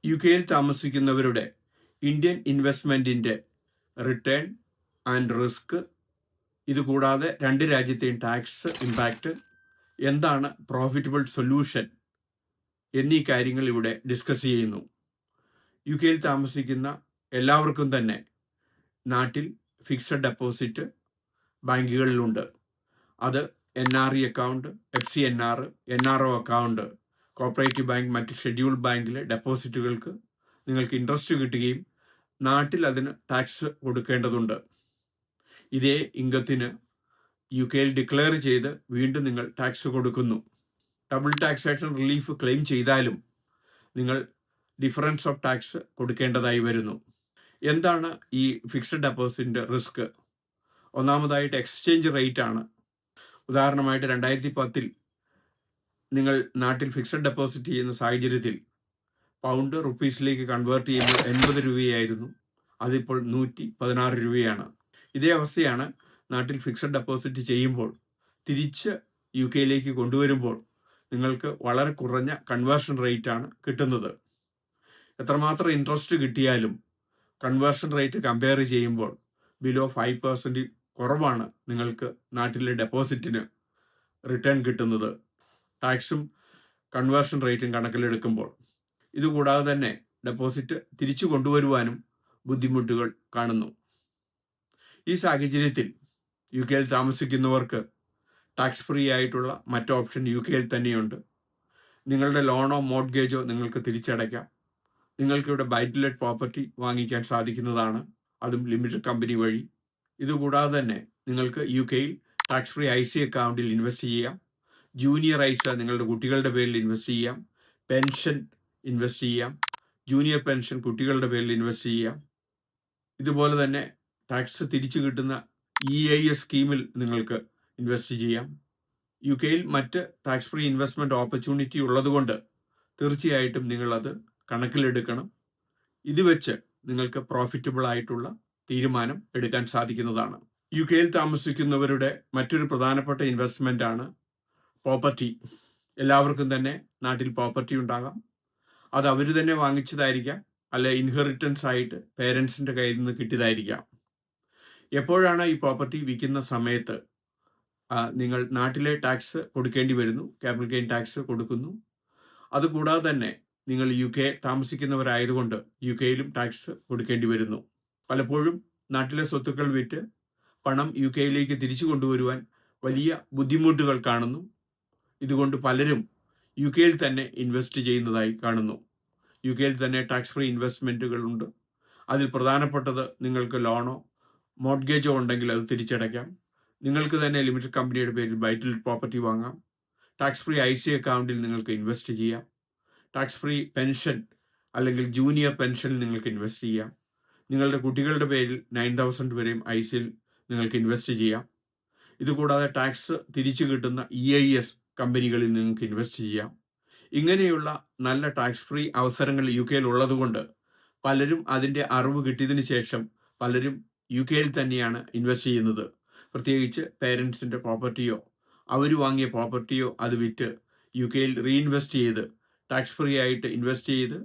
യുകെയിൽ താമസിക്കുന്നവരുടെ Indian ഇൻവെസ്റ്റ്മെൻറ്റിൻ്റെ return and risk, ഇതുകൂടാതെ രണ്ട് രാജ്യത്തെയും ടാക്സ് ഇമ്പാക്റ്റ്, എന്താണ് പ്രോഫിറ്റബിൾ സൊല്യൂഷൻ എന്നീ കാര്യങ്ങൾ ഇവിടെ ഡിസ്കസ് ചെയ്യുന്നു. യുകെയിൽ താമസിക്കുന്ന എല്ലാവർക്കും തന്നെ നാട്ടിൽ ഫിക്സഡ് ഡെപ്പോസിറ്റ് ബാങ്കുകളിലുണ്ട്. അത് NRE account, FCNR, NRO account, cooperative bank, മറ്റ് ഷെഡ്യൂൾ ബാങ്കിലെ ഡെപ്പോസിറ്റുകൾക്ക് നിങ്ങൾക്ക് ഇൻട്രസ്റ്റ് കിട്ടുകയും നാട്ടിൽ അതിന് ടാക്സ് കൊടുക്കേണ്ടതുണ്ട്. ഇതേ ഇൻകത്തിന് യുകെയിൽ ഡിക്ലെയർ ചെയ്ത് വീണ്ടും നിങ്ങൾ ടാക്സ് കൊടുക്കുന്നു. ഡബിൾ ടാക്സേഷൻ റിലീഫ് ക്ലെയിം ചെയ്താലും നിങ്ങൾ ഡിഫറൻസ് ഓഫ് ടാക്സ് കൊടുക്കേണ്ടതായി വരുന്നു. എന്താണ് ഈ ഫിക്സഡ് ഡെപ്പോസിറ്റിൻ്റെ റിസ്ക്? ഒന്നാമതായിട്ട് എക്സ്ചേഞ്ച് റേറ്റ് ആണ്. ഉദാഹരണമായിട്ട് 2010 നിങ്ങൾ നാട്ടിൽ ഫിക്സഡ് ഡെപ്പോസിറ്റ് ചെയ്യുന്ന സാഹചര്യത്തിൽ പൗണ്ട് റുപ്പീസിലേക്ക് കൺവേർട്ട് ചെയ്യുമ്പോൾ 80 രൂപയായിരുന്നു. അതിപ്പോൾ 116 രൂപയാണ്. ഇതേ അവസ്ഥയാണ് നാട്ടിൽ ഫിക്സഡ് ഡെപ്പോസിറ്റ് ചെയ്യുമ്പോൾ തിരിച്ച് യുകെയിലേക്ക് കൊണ്ടുവരുമ്പോൾ നിങ്ങൾക്ക് വളരെ കുറഞ്ഞ കൺവേർഷൻ റേറ്റാണ് കിട്ടുന്നത്. എത്രമാത്രം ഇൻട്രസ്റ്റ് കിട്ടിയാലും കൺവേർഷൻ റേറ്റ് കമ്പയർ ചെയ്യുമ്പോൾ ബിലോ 5% കുറവാണ് നിങ്ങൾക്ക് നാട്ടിലെ ഡെപ്പോസിറ്റിന് റിട്ടേൺ കിട്ടുന്നത്, ടാക്സും കൺവേർഷൻ റേറ്റും കണക്കിലെടുക്കുമ്പോൾ. ഇതുകൂടാതെ തന്നെ ഡെപ്പോസിറ്റ് തിരിച്ചു കൊണ്ടുവരുവാനും ബുദ്ധിമുട്ടുകൾ കാണുന്നു. ഈ സാഹചര്യത്തിൽ യുകെയിൽ താമസിക്കുന്നവർക്ക് ടാക്സ് ഫ്രീ ആയിട്ടുള്ള മറ്റ് ഓപ്ഷൻ യുകെയിൽ തന്നെയുണ്ട്. നിങ്ങളുടെ ലോണോ മോർട്ട്ഗേജോ നിങ്ങൾക്ക് തിരിച്ചടയ്ക്കാം. നിങ്ങൾക്കിവിടെ ബൈ ടു ലെറ്റ് പ്രോപ്പർട്ടി വാങ്ങിക്കാൻ സാധിക്കുന്നതാണ്, അതും ലിമിറ്റഡ് കമ്പനി വഴി. ഇതുകൂടാതെ തന്നെ നിങ്ങൾക്ക് യുകെയിൽ ടാക്സ് ഫ്രീ IC അക്കൗണ്ടിൽ ഇൻവെസ്റ്റ് ചെയ്യാം. ജൂനിയർ ഐസ നിങ്ങളുടെ കുട്ടികളുടെ പേരിൽ ഇൻവെസ്റ്റ് ചെയ്യാം. പെൻഷൻ ഇൻവെസ്റ്റ് ചെയ്യാം. ജൂനിയർ പെൻഷൻ കുട്ടികളുടെ പേരിൽ ഇൻവെസ്റ്റ് ചെയ്യാം. ഇതുപോലെ തന്നെ ടാക്സ് തിരിച്ചു കിട്ടുന്ന EIS സ്കീമിൽ നിങ്ങൾക്ക് ഇൻവെസ്റ്റ് ചെയ്യാം. യുകെയിൽ മറ്റ് ടാക്സ് ഫ്രീ ഇൻവെസ്റ്റ്മെൻറ്റ് ഓപ്പർച്യൂണിറ്റി ഉള്ളതുകൊണ്ട് തീർച്ചയായിട്ടും നിങ്ങളത് കണക്കിലെടുക്കണം. ഇത് വെച്ച് നിങ്ങൾക്ക് പ്രോഫിറ്റബിൾ ആയിട്ടുള്ള തീരുമാനം എടുക്കാൻ സാധിക്കുന്നതാണ്. യുകെയിൽ താമസിക്കുന്നവരുടെ മറ്റൊരു പ്രധാനപ്പെട്ട ഇൻവെസ്റ്റ്മെൻ്റ് ആണ് പ്രോപ്പർട്ടി. എല്ലാവർക്കും തന്നെ നാട്ടിൽ പ്രോപ്പർട്ടി ഉണ്ടാകാം. അത് അവർ തന്നെ വാങ്ങിച്ചതായിരിക്കാം, അല്ലെ ഇൻഹെറിറ്റൻസ് ആയിട്ട് പേരൻസിൻ്റെ കയ്യിൽ നിന്ന് കിട്ടിയതായിരിക്കാം. എപ്പോഴാണ് ഈ പ്രോപ്പർട്ടി വിൽക്കുന്ന സമയത്ത് നിങ്ങൾ നാട്ടിലെ ടാക്സ് കൊടുക്കേണ്ടി വരുന്നു, ക്യാപിറ്റൽ ഗെയിൻ ടാക്സ് കൊടുക്കുന്നു. അതുകൂടാതെ തന്നെ നിങ്ങൾ UK താമസിക്കുന്നവരായതുകൊണ്ട് യുകെയിലും ടാക്സ് കൊടുക്കേണ്ടി വരുന്നു. പലപ്പോഴും നാട്ടിലെ സ്വത്തുക്കൾ വിറ്റ് പണം യുകെയിലേക്ക് തിരിച്ചു കൊണ്ടുവരുവാൻ വലിയ ബുദ്ധിമുട്ടുകൾ കാണുന്നു. ഇതുകൊണ്ട് പലരും യുകെയിൽ തന്നെ ഇൻവെസ്റ്റ് ചെയ്യുന്നതായി കാണുന്നു. യുകെയിൽ തന്നെ ടാക്സ് ഫ്രീ ഇൻവെസ്റ്റ്മെൻറ്റുകളുണ്ട്. അതിൽ പ്രധാനപ്പെട്ടത് നിങ്ങൾക്ക് ലോണോ മോർട്ട്ഗേജോ ഉണ്ടെങ്കിൽ അത് തിരിച്ചടയ്ക്കാം. നിങ്ങൾക്ക് തന്നെ ലിമിറ്റഡ് കമ്പനിയുടെ പേരിൽ ബൈ ടു ലെറ്റ് പ്രോപ്പർട്ടി വാങ്ങാം. ടാക്സ് ഫ്രീ IC അക്കൗണ്ടിൽ നിങ്ങൾക്ക് ഇൻവെസ്റ്റ് ചെയ്യാം. ടാക്സ് ഫ്രീ പെൻഷൻ അല്ലെങ്കിൽ ജൂനിയർ പെൻഷനിൽ നിങ്ങൾക്ക് ഇൻവെസ്റ്റ് ചെയ്യാം. നിങ്ങളുടെ കുട്ടികളുടെ പേരിൽ 9,000 വരെയും ICയിൽ നിങ്ങൾക്ക് ഇൻവെസ്റ്റ് ചെയ്യാം. ഇതുകൂടാതെ ടാക്സ് തിരിച്ചു കിട്ടുന്ന EIS കമ്പനികളിൽ നിങ്ങൾക്ക് ഇൻവെസ്റ്റ് ചെയ്യാം. ഇങ്ങനെയുള്ള നല്ല ടാക്സ് ഫ്രീ അവസരങ്ങൾ യുകെയിൽ ഉള്ളതുകൊണ്ട് പലരും അതിൻ്റെ അറിവ് കിട്ടിയതിന് ശേഷം പലരും യുകെയിൽ തന്നെയാണ് ഇൻവെസ്റ്റ് ചെയ്യുന്നത്. പ്രത്യേകിച്ച് പേരൻസിൻ്റെ പ്രോപ്പർട്ടിയോ അവർ വാങ്ങിയ പ്രോപ്പർട്ടിയോ അത് വിറ്റ് യുകെയിൽ റീഇൻവെസ്റ്റ് ചെയ്ത് ടാക്സ് ഫ്രീ ആയിട്ട് ഇൻവെസ്റ്റ് ചെയ്ത്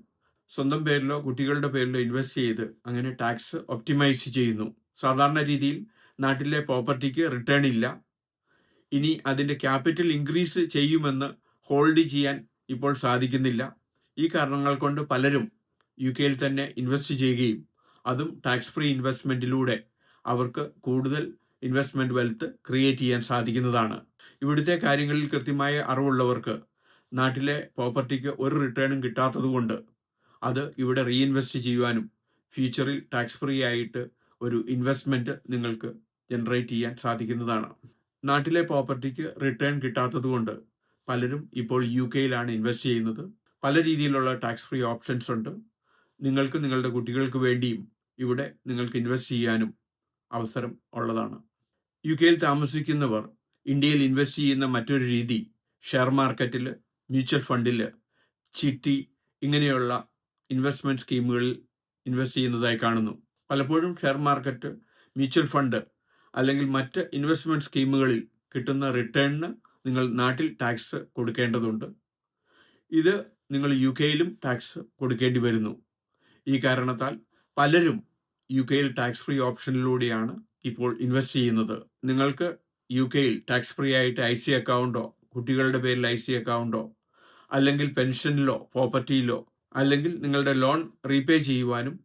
സ്വന്തം പേരിലോ കുട്ടികളുടെ പേരിലോ ഇൻവെസ്റ്റ് ചെയ്ത് അങ്ങനെ ടാക്സ് ഒപ്റ്റിമൈസ് ചെയ്യുന്നു. സാധാരണ രീതിയിൽ നാട്ടിലെ പ്രോപ്പർട്ടിക്ക് റിട്ടേൺ ഇല്ല. ഇനി അതിൻ്റെ ക്യാപിറ്റൽ ഇൻക്രീസ് ചെയ്യുമെന്ന് ഹോൾഡ് ചെയ്യാൻ ഇപ്പോൾ സാധിക്കുന്നില്ല. ഈ കാരണങ്ങൾ കൊണ്ട് പലരും യുകെയിൽ തന്നെ ഇൻവെസ്റ്റ് ചെയ്യുകയും അതും ടാക്സ് ഫ്രീ ഇൻവെസ്റ്റ്മെൻറ്റിലൂടെ അവർക്ക് കൂടുതൽ ഇൻവെസ്റ്റ്മെൻറ്റ് വെൽത്ത് ക്രിയേറ്റ് ചെയ്യാൻ സാധിക്കുന്നതാണ്. ഇവിടുത്തെ കാര്യങ്ങളിൽ കൃത്യമായ അറിവുള്ളവർക്ക് നാട്ടിലെ പ്രോപ്പർട്ടിക്ക് ഒരു റിട്ടേണും കിട്ടാത്തതുകൊണ്ട് അത് ഇവിടെ റീഇൻവെസ്റ്റ് ചെയ്യുവാനും ഫ്യൂച്ചറിൽ ടാക്സ് ഫ്രീ ആയിട്ട് ഒരു ഇൻവെസ്റ്റ്മെൻറ്റ് നിങ്ങൾക്ക് ജനറേറ്റ് ചെയ്യാൻ സാധിക്കുന്നതാണ്. നാട്ടിലെ പ്രോപ്പർട്ടിക്ക് റിട്ടേൺ കിട്ടാത്തതുകൊണ്ട് പലരും ഇപ്പോൾ യുകെയിലാണ് ഇൻവെസ്റ്റ് ചെയ്യുന്നത്. പല രീതിയിലുള്ള ടാക്സ് ഫ്രീ ഓപ്ഷൻസ് ഉണ്ട്. നിങ്ങൾക്ക് നിങ്ങളുടെ കുട്ടികൾക്ക് വേണ്ടിയും ഇവിടെ നിങ്ങൾക്ക് ഇൻവെസ്റ്റ് ചെയ്യാനും അവസരം ഉള്ളതാണ്. യുകെയിൽ താമസിക്കുന്നവർ ഇന്ത്യയിൽ ഇൻവെസ്റ്റ് ചെയ്യുന്ന മറ്റൊരു രീതി ഷെയർ മാർക്കറ്റിൽ, മ്യൂച്വൽ ഫണ്ടിൽ, ചിട്ടി ഇങ്ങനെയുള്ള ഇൻവെസ്റ്റ്മെൻറ്റ് സ്കീമുകളിൽ ഇൻവെസ്റ്റ് ചെയ്യുന്നതായി കാണുന്നു. പലപ്പോഴും ഷെയർ മാർക്കറ്റ്, മ്യൂച്വൽ ഫണ്ട് അല്ലെങ്കിൽ മറ്റ് ഇൻവെസ്റ്റ്മെൻറ്റ് സ്കീമുകളിൽ കിട്ടുന്ന റിട്ടേണിന് നിങ്ങൾ നാട്ടിൽ ടാക്സ് കൊടുക്കേണ്ടതുണ്ട്. ഇത് നിങ്ങൾ യു കെയിലും ടാക്സ് കൊടുക്കേണ്ടി വരുന്നു. ഈ കാരണത്താൽ പലരും യു കെയിൽ ടാക്സ് ഫ്രീ ഓപ്ഷനിലൂടെയാണ് ഇപ്പോൾ ഇൻവെസ്റ്റ് ചെയ്യുന്നത്. നിങ്ങൾക്ക് യു കെയിൽ ടാക്സ് ഫ്രീ ആയിട്ട് IC അക്കൗണ്ടോ, കുട്ടികളുടെ പേരിൽ IC അക്കൗണ്ടോ, അല്ലെങ്കിൽ പെൻഷനിലോ പ്രോപ്പർട്ടിയിലോ, അല്ലെങ്കിൽ നിങ്ങളുടെ ലോൺ റീപേ ചെയ്യുവാനും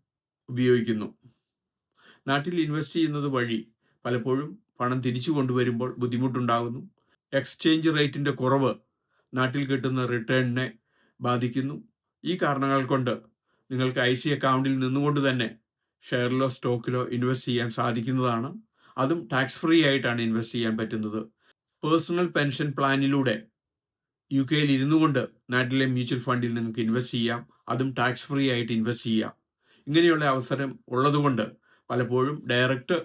ഉപയോഗിക്കുന്നു. നാട്ടിൽ ഇൻവെസ്റ്റ് ചെയ്യുന്നത് വഴി പലപ്പോഴും പണം തിരിച്ചു കൊണ്ടുവരുമ്പോൾ ബുദ്ധിമുട്ടുണ്ടാകുന്നു. എക്സ്ചേഞ്ച് റേറ്റിൻ്റെ കുറവ് നാട്ടിൽ കിട്ടുന്ന റിട്ടേണിനെ ബാധിക്കുന്നു. ഈ കാരണങ്ങൾ കൊണ്ട് നിങ്ങൾക്ക് IC അക്കൗണ്ടിൽ നിന്നുകൊണ്ട് തന്നെ ഷെയറിലോ സ്റ്റോക്കിലോ ഇൻവെസ്റ്റ് ചെയ്യാൻ സാധിക്കുന്നതാണ്. അതും ടാക്സ് ഫ്രീ ആയിട്ടാണ് ഇൻവെസ്റ്റ് ചെയ്യാൻ പറ്റുന്നത്. പേഴ്സണൽ പെൻഷൻ പ്ലാനിലൂടെ യു കെയിൽ ഇരുന്നു കൊണ്ട് നാട്ടിലെ മ്യൂച്വൽ ഫണ്ടിൽ നിങ്ങൾക്ക് ഇൻവെസ്റ്റ് ചെയ്യാം. അതും ടാക്സ് ഫ്രീ ആയിട്ട് ഇൻവെസ്റ്റ് ചെയ്യാം. ഇങ്ങനെയുള്ള അവസരം ഉള്ളതുകൊണ്ട് പലപ്പോഴും ഡയറക്റ്റ്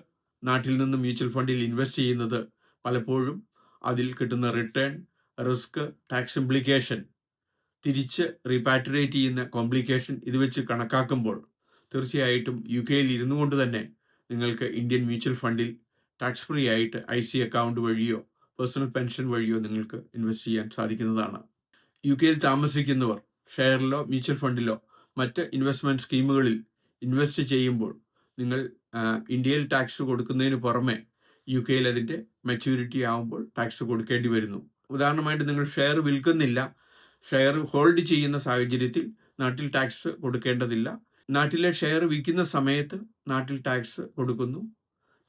നാട്ടിൽ നിന്ന് മ്യൂച്വൽ ഫണ്ടിൽ ഇൻവെസ്റ്റ് ചെയ്യുന്നത് പലപ്പോഴും അതിൽ കിട്ടുന്ന റിട്ടേൺ, റിസ്ക്, ടാക്സ് ഇംപ്ലിക്കേഷൻ, തിരിച്ച് റീപാട്രിയേറ്റ് ചെയ്യുന്ന കോംപ്ലിക്കേഷൻ ഇത് വെച്ച് കണക്കാക്കുമ്പോൾ തീർച്ചയായിട്ടും യു കെയിൽ ഇരുന്നു കൊണ്ട് തന്നെ നിങ്ങൾക്ക് ഇന്ത്യൻ മ്യൂച്വൽ ഫണ്ടിൽ ടാക്സ് ഫ്രീ ആയിട്ട് IC അക്കൗണ്ട് വഴിയോ പേഴ്സണൽ പെൻഷൻ വഴിയോ നിങ്ങൾക്ക് ഇൻവെസ്റ്റ് ചെയ്യാൻ സാധിക്കുന്നതാണ്. യു കെയിൽ താമസിക്കുന്നവർ ഷെയറിലോ മ്യൂച്വൽ ഫണ്ടിലോ മറ്റ് ഇൻവെസ്റ്റ്മെൻറ്റ് സ്കീമുകളിൽ ഇൻവെസ്റ്റ് ചെയ്യുമ്പോൾ നിങ്ങൾ ഇന്ത്യയിൽ ടാക്സ് കൊടുക്കുന്നതിന് പുറമെ യു കെയിൽ അതിൻ്റെ മെച്യൂരിറ്റി ആകുമ്പോൾ ടാക്സ് കൊടുക്കേണ്ടി വരുന്നു. ഉദാഹരണമായിട്ട് നിങ്ങൾ ഷെയർ വിൽക്കുന്നില്ല, ഷെയർ ഹോൾഡ് ചെയ്യുന്ന സാഹചര്യത്തിൽ നാട്ടിൽ ടാക്സ് കൊടുക്കേണ്ടതില്ല. നാട്ടിലെ ഷെയർ വിൽക്കുന്ന സമയത്ത് നാട്ടിൽ ടാക്സ് കൊടുക്കുന്നു.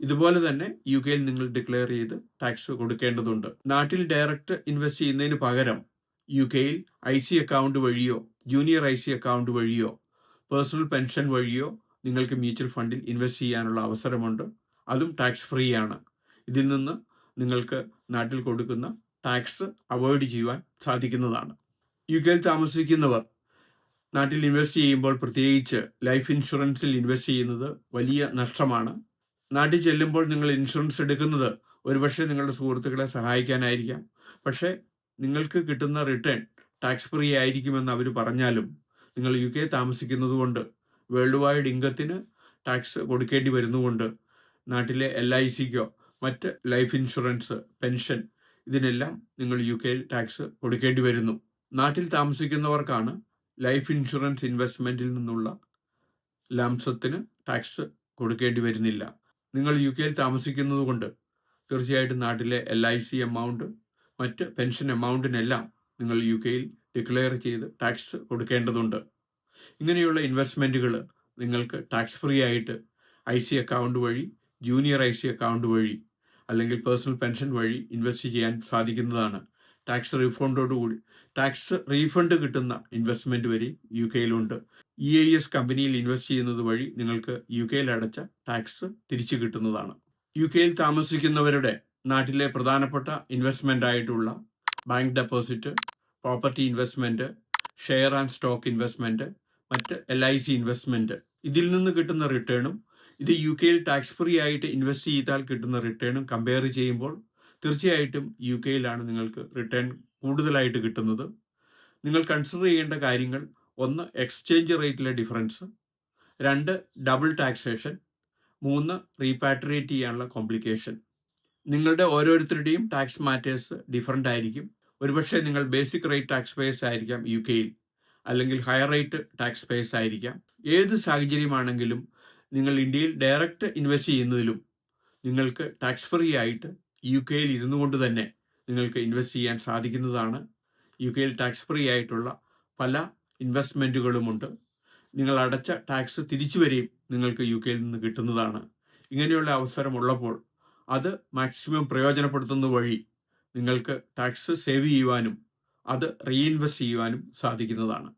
ഇതുപോലെ തന്നെ യു കെയിൽ നിങ്ങൾ ഡിക്ലെയർ ചെയ്ത് ടാക്സ് കൊടുക്കേണ്ടതുണ്ട്. നാട്ടിൽ ഡയറക്റ്റ് ഇൻവെസ്റ്റ് ചെയ്യുന്നതിന് പകരം യു കെയിൽ IC അക്കൗണ്ട് വഴിയോ ജൂനിയർ IC അക്കൗണ്ട് വഴിയോ പേഴ്സണൽ പെൻഷൻ വഴിയോ നിങ്ങൾക്ക് മ്യൂച്വൽ ഫണ്ടിൽ ഇൻവെസ്റ്റ് ചെയ്യാനുള്ള അവസരമുണ്ട്. അതും ടാക്സ് ഫ്രീ ആണ്. ഇതിൽ നിന്ന് നിങ്ങൾക്ക് നാട്ടിൽ കൊടുക്കുന്ന ടാക്സ് അവോയ്ഡ് ചെയ്യുവാൻ സാധിക്കുന്നതാണ്. യു കെയിൽ താമസിക്കുന്നവർ നാട്ടിൽ ഇൻവെസ്റ്റ് ചെയ്യുമ്പോൾ പ്രത്യേകിച്ച് ലൈഫ് ഇൻഷുറൻസിൽ ഇൻവെസ്റ്റ് ചെയ്യുന്നത് വലിയ നഷ്ടമാണ്. നാട്ടിൽ ചെല്ലുമ്പോൾ നിങ്ങൾ ഇൻഷുറൻസ് എടുക്കുന്നത് ഒരുപക്ഷെ നിങ്ങളുടെ സുഹൃത്തുക്കളെ സഹായിക്കാനായിരിക്കാം. പക്ഷേ നിങ്ങൾക്ക് കിട്ടുന്ന റിട്ടേൺ ടാക്സ് ഫ്രീ ആയിരിക്കുമെന്ന് അവർ പറഞ്ഞാലും നിങ്ങൾ യു കെ താമസിക്കുന്നത് കൊണ്ട് വേൾഡ് വൈഡ് ഇൻകത്തിന് ടാക്സ് കൊടുക്കേണ്ടി വരുന്നതുകൊണ്ട് നാട്ടിലെ LICക്കോ മറ്റ് ലൈഫ് ഇൻഷുറൻസ്, പെൻഷൻ ഇതിനെല്ലാം നിങ്ങൾ യു കെയിൽ ടാക്സ് കൊടുക്കേണ്ടി വരുന്നു. നാട്ടിൽ താമസിക്കുന്നവർക്കാണ് ലൈഫ് ഇൻഷുറൻസ് ഇൻവെസ്റ്റ്മെൻറ്റിൽ നിന്നുള്ള ലാംസത്തിന് ടാക്സ് കൊടുക്കേണ്ടി വരുന്നില്ല. നിങ്ങൾ യു കെയിൽ താമസിക്കുന്നത് കൊണ്ട് തീർച്ചയായിട്ടും നാട്ടിലെ LIC എമൗണ്ട്, മറ്റ് പെൻഷൻ എമൗണ്ടിനെല്ലാം നിങ്ങൾ യു കെയിൽ ഡിക്ലെയർ ചെയ്ത് ടാക്സ് കൊടുക്കേണ്ടതുണ്ട്. ഇങ്ങനെയുള്ള ഇൻവെസ്റ്റ്മെൻറ്റുകൾ നിങ്ങൾക്ക് ടാക്സ് ഫ്രീ ആയിട്ട് IC അക്കൗണ്ട് വഴി, ജൂനിയർ IC അക്കൗണ്ട് വഴി, അല്ലെങ്കിൽ പേഴ്സണൽ പെൻഷൻ വഴി ഇൻവെസ്റ്റ് ചെയ്യാൻ സാധിക്കുന്നതാണ്. ടാക്സ് റീഫണ്ട് കിട്ടുന്ന ഇൻവെസ്റ്റ്മെൻറ്റ് വരെ യു കെയിലുണ്ട്. EIS കമ്പനിയിൽ ഇൻവെസ്റ്റ് ചെയ്യുന്നത് വഴി നിങ്ങൾക്ക് യു കെയിൽ അടച്ച ടാക്സ് തിരിച്ചു കിട്ടുന്നതാണ്. യു കെയിൽ താമസിക്കുന്നവരുടെ നാട്ടിലെ പ്രധാനപ്പെട്ട ഇൻവെസ്റ്റ്മെൻ്റ് ആയിട്ടുള്ള bank deposit, property investment, share and stock investment, മറ്റ് LIC ഇൻവെസ്റ്റ്മെൻറ്റ് ഇതിൽ നിന്ന് കിട്ടുന്ന റിട്ടേണും ഇത് യു കെയിൽ ടാക്സ് ഫ്രീ ആയിട്ട് ഇൻവെസ്റ്റ് ചെയ്താൽ കിട്ടുന്ന റിട്ടേണും കമ്പയർ ചെയ്യുമ്പോൾ തീർച്ചയായിട്ടും യു കെയിലാണ് നിങ്ങൾക്ക് റിട്ടേൺ കൂടുതലായിട്ട് കിട്ടുന്നത്. നിങ്ങൾ കൺസിഡർ ചെയ്യേണ്ട കാര്യങ്ങൾ: 1, എക്സ്ചേഞ്ച് റേറ്റിലെ ഡിഫറൻസ്; 2, ഡബിൾ ടാക്സേഷൻ; 3, റീപാട്രിയേറ്റ് ചെയ്യാനുള്ള കോംപ്ലിക്കേഷൻ. നിങ്ങളുടെ ഓരോരുത്തരുടെയും ടാക്സ് മാറ്റേഴ്സ് ഡിഫറൻ്റ് ആയിരിക്കും. ഒരുപക്ഷെ നിങ്ങൾ ബേസിക് റേറ്റ് ടാക്സ് പേയേഴ്സ് ആയിരിക്കാം യു കെയിൽ, അല്ലെങ്കിൽ ഹയർ റേറ്റ് ടാക്സ് പേയേഴ്സ് ആയിരിക്കാം. ഏത് സാഹചര്യമാണെങ്കിലും നിങ്ങൾ ഇന്ത്യയിൽ ഡയറക്റ്റ് ഇൻവെസ്റ്റ് ചെയ്യുന്നതിലും നിങ്ങൾക്ക് ടാക്സ് ഫ്രീ ആയിട്ട് യു കെയിൽ ഇരുന്നു കൊണ്ട് തന്നെ നിങ്ങൾക്ക് ഇൻവെസ്റ്റ് ചെയ്യാൻ സാധിക്കുന്നതാണ്. യു കെയിൽ ടാക്സ് ഫ്രീ ആയിട്ടുള്ള പല ഇൻവെസ്റ്റ്മെൻറ്റുകളുമുണ്ട്. നിങ്ങൾ അടച്ച ടാക്സ് തിരിച്ചു വരെയും നിങ്ങൾക്ക് യു കെയിൽ നിന്ന് കിട്ടുന്നതാണ്. ഇങ്ങനെയുള്ള അവസരമുള്ളപ്പോൾ അത് മാക്സിമം പ്രയോജനപ്പെടുത്തുന്ന വഴി നിങ്ങൾക്ക് ടാക്സ് സേവ് ചെയ്യുവാനും അത് റീഇൻവെസ്റ്റ് ചെയ്യുവാനും സാധിക്കുന്നതാണ്.